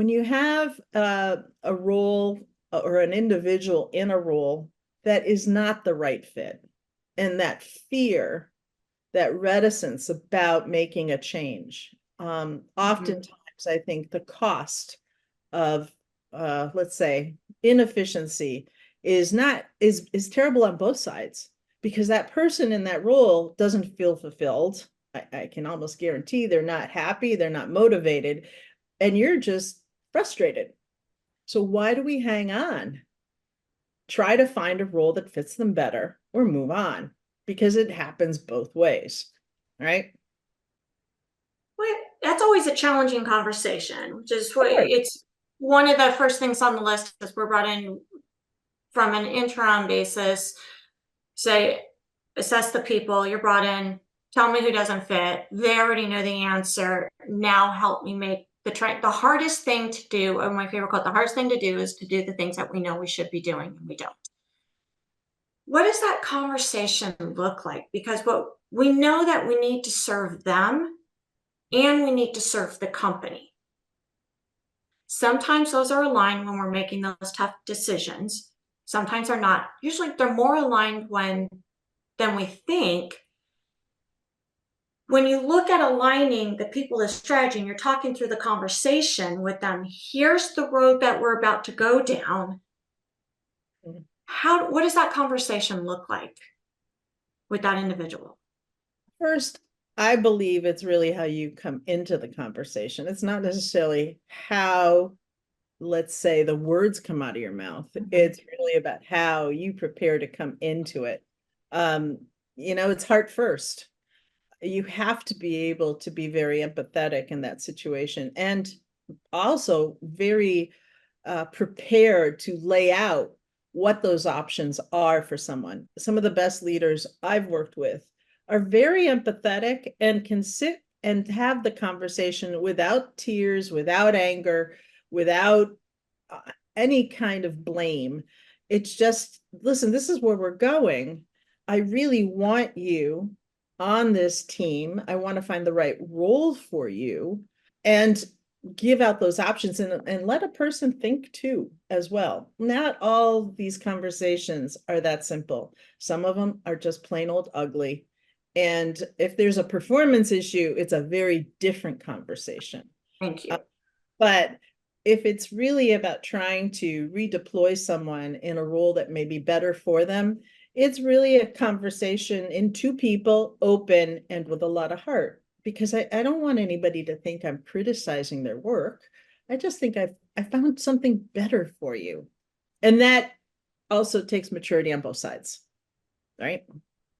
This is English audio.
when you have a role or an individual in a role that is not the right fit, and that fear, that reticence about making a change, oftentimes I think the cost of let's say inefficiency is terrible on both sides, because that person in that role doesn't feel fulfilled. I can almost guarantee they're not happy, they're not motivated, and you're just frustrated. So why do we hang on? Try to find a role that fits them better or move on, because it happens both ways, right? Well, that's always a challenging conversation, which is what Sure. it's one of the first things on the list is we're brought in from an interim basis, say, assess the people you're brought in, tell me who doesn't fit. They already know the answer. Now help me make the hardest thing to do, or my favorite quote, the hardest thing to do is to do the things that we know we should be doing and we don't. What does that conversation look like? Because what we know that we need to serve them and we need to serve the company. Sometimes those are aligned when we're making those tough decisions. Sometimes they're not. Usually they're more aligned than we think. When you look at aligning the people as strategy and you're talking through the conversation with them, here's the road that we're about to go down. What does that conversation look like with that individual? First, I believe it's really how you come into the conversation. It's not necessarily how, let's say, the words come out of your mouth. It's really about how you prepare to come into it. It's heart first. You have to be able to be very empathetic in that situation, and also very prepared to lay out what those options are for someone. Some of the best leaders I've worked with are very empathetic and can sit and have the conversation without tears, without anger, without any kind of blame. It's just, listen, this is where we're going. I really want you on this team. I want to find the right role for you, and give out those options, and let a person think too as well. Not all these conversations are that simple. Some of them are just plain old ugly. And if there's a performance issue, it's a very different conversation. Thank Uh, you. but if it's really about trying to redeploy someone in a role that may be better for them, it's really a conversation in two people, open and with a lot of heart. Because I don't want anybody to think I'm criticizing their work. I just think I found something better for you. And that also takes maturity on both sides, right?